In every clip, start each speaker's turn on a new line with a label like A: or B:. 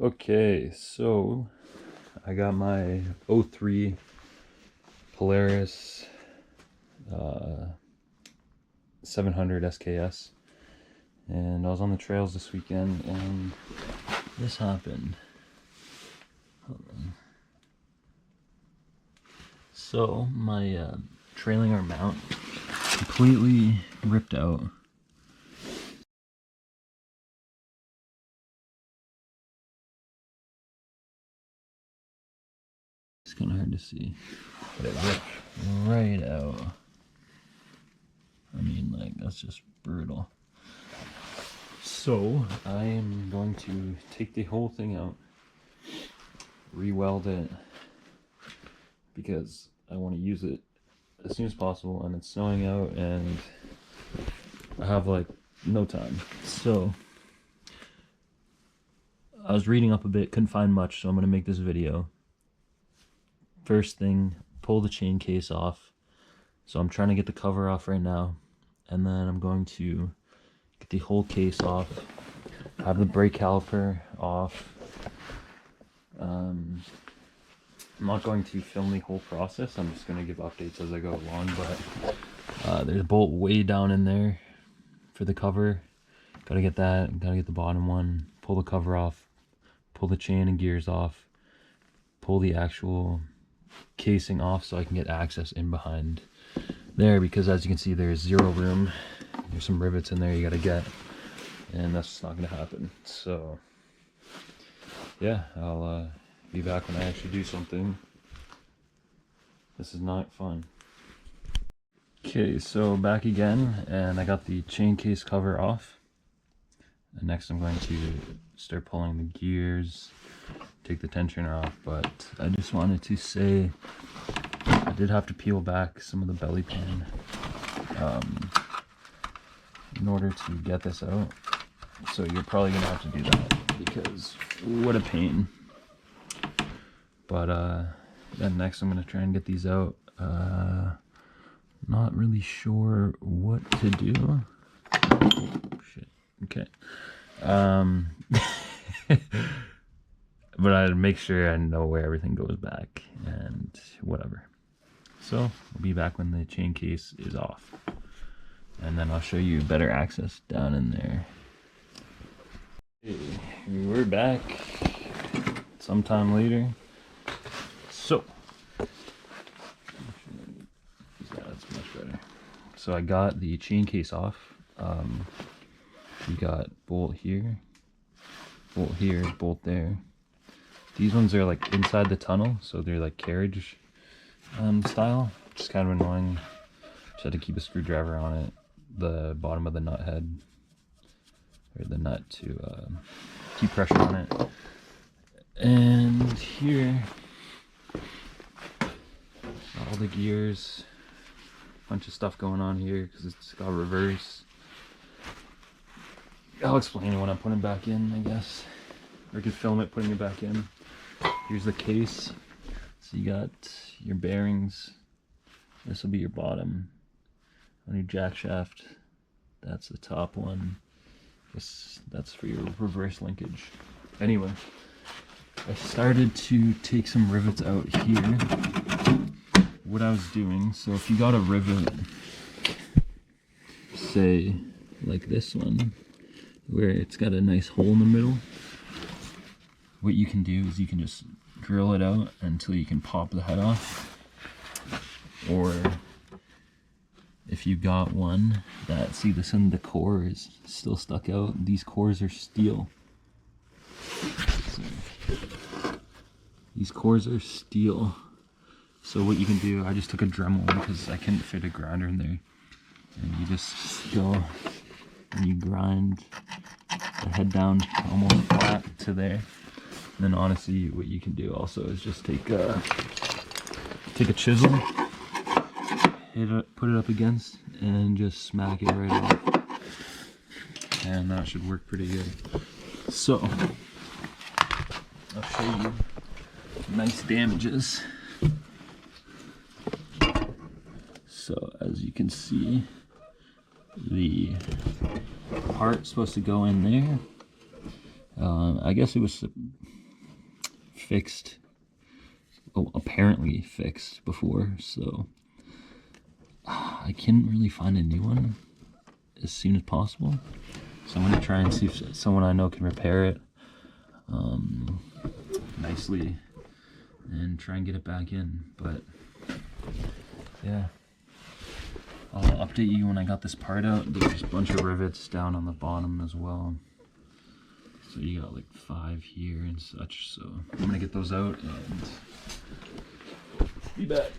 A: Okay, so I got my 03 Polaris 700 SKS, and I was on the trails this weekend and this happened. Hold on. So my trailing arm mount completely ripped out. It's kind of hard to see, but it ripped right out. I mean, like, that's just brutal. So I am going to take the whole thing out, re-weld it, because I want to use it as soon as possible, and it's snowing out and I have like no time. So I was reading up a bit, couldn't find much, so I'm going to make this video. First thing, pull the chain case off. So I'm trying to get the cover off right now, and then I'm going to get the whole case off, have the brake caliper off. I'm not going to film the whole process, I'm just going to give updates as I go along, but there's a bolt way down in there for the cover. Gotta get that, gotta get the bottom one, pull the cover off, pull the chain and gears off, pull the actual casing off so I can get access in behind there, because as you can see there's zero room. There's some rivets in there you gotta get, and that's just not gonna happen. So yeah, I'll be back when I actually do something. This is not fun. Okay, so back again, and I got the chain case cover off, and next I'm going to start pulling the gears, take the tensioner off. But I just wanted to say I did have to peel back some of the belly pan in order to get this out, so you're probably gonna have to do that, because what a pain. But then next I'm gonna try and get these out. Not really sure what to do. Oh, shit. Okay. But I'd make sure I know where everything goes back and whatever. So I'll be back when the chain case is off, and then I'll show you better access down in there. Okay, we're back sometime later. So yeah, that's much better. So I got the chain case off. We got bolt here, bolt there. These ones are like inside the tunnel, so they're like carriage style, which is kind of annoying. Just had to keep a screwdriver on it, the bottom of the nut head, or the nut, to keep pressure on it. And here, all the gears, bunch of stuff going on here because it's got reverse. I'll explain it when I put it back in, I guess. Or I could film it putting it back in. Here's the case. So you got your bearings. This will be your bottom on your jack shaft. That's the top one. That's for your reverse linkage. Anyway, I started to take some rivets out here. What I was doing, so if you got a rivet, say like this one, where it's got a nice hole in the middle, what you can do is you can just drill it out until you can pop the head off. Or if you got one that, see, this one, the core is still stuck out, these cores are steel. So, these cores are steel. So what you can do, I just took a Dremel because I couldn't fit a grinder in there, and you just go and you grind the head down almost flat to there. And then honestly, what you can do also is just take a chisel, hit it, put it up against, and just smack it right off, and that should work pretty good. So I'll show you nice damages. So as you can see, the part's supposed to go in there. I guess it was fixed, apparently fixed before, so I can't really find a new one as soon as possible. So I'm gonna try and see if someone I know can repair it nicely and try and get it back in. But yeah, I'll update you when I got this part out. There's a bunch of rivets down on the bottom as well. So you got like 5 here and such. So I'm gonna get those out and be back.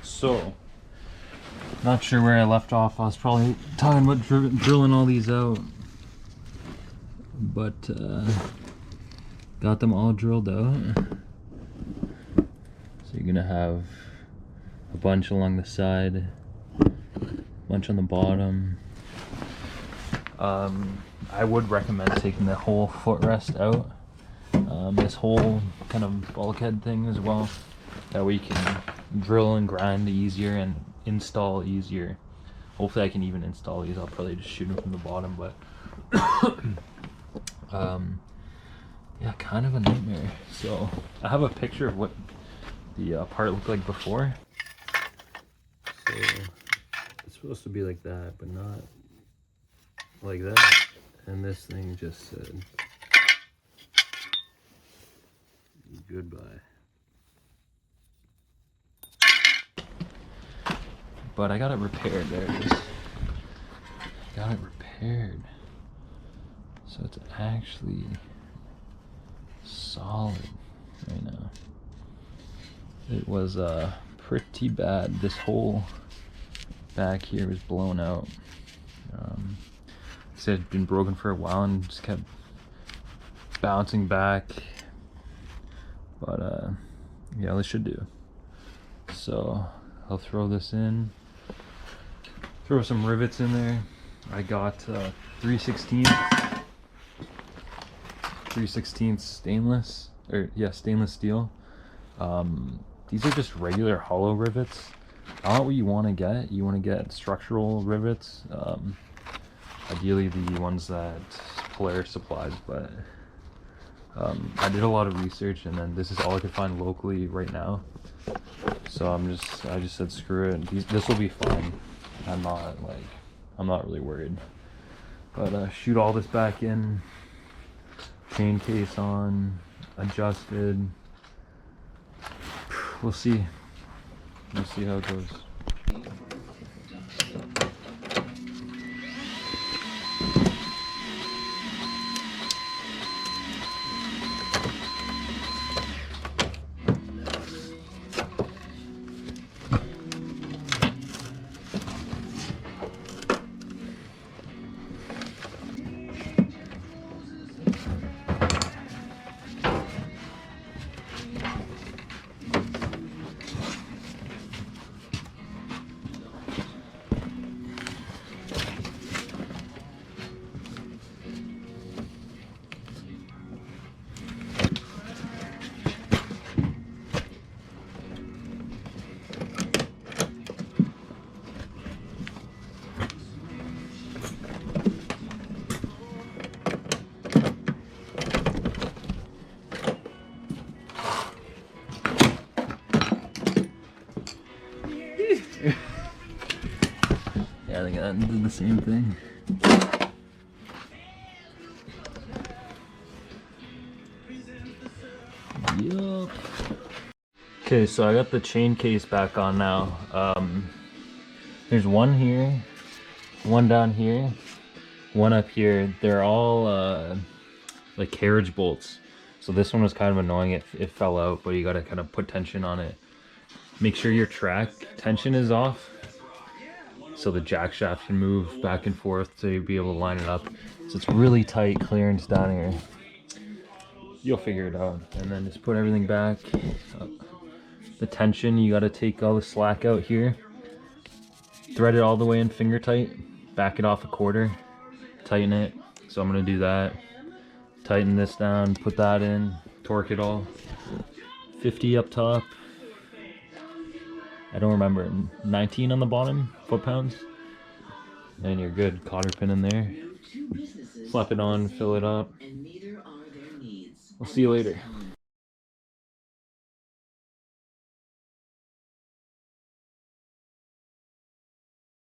A: So, not sure where I left off. I was probably talking about drilling all these out, but got them all drilled out. So you're gonna have a bunch along the side, a bunch on the bottom. I would recommend taking the whole footrest out, this whole kind of bulkhead thing as well. That way you can drill and grind easier and install easier. Hopefully I can even install these. I'll probably just shoot them from the bottom, but yeah, kind of a nightmare. So I have a picture of what the part looked like before. So it's supposed to be like that, but not like that. And this thing just said goodbye. But I got it repaired. There it is. Got it repaired. So it's actually solid right now. It was pretty bad. This whole back here was blown out. It had been broken for a while and just kept bouncing back. But yeah, this should do. So I'll throw this in. Throw some rivets in there. I got 3/16 stainless, or yeah, stainless steel. These are just regular hollow rivets. Not what you want to get. You want to get structural rivets. Ideally the ones that Polaris supplies, but I did a lot of research and then this is all I could find locally right now. So I just said screw it. This will be fine. I'm not really worried. But shoot all this back in. Chain case on, adjusted. We'll see. We'll see how it goes. Yeah, I think I did the same thing. Yup. Okay, so I got the chain case back on now. There's one here, one down here, one up here. They're all like carriage bolts. So this one was kind of annoying. It fell out, but you gotta kind of put tension on it. Make sure your track tension is off, so the jack shaft can move back and forth so you'll be able to line it up. So it's really tight clearance down here. You'll figure it out. And then just put everything back. The tension, you got to take all the slack out here. Thread it all the way in finger tight. Back it off a quarter. Tighten it. So I'm going to do that. Tighten this down, put that in, torque it all. 50 up top. I don't remember. 19 on the bottom, foot-pounds. And you're good. Cotter pin in there. Slap it on, fill it up. We'll see you later.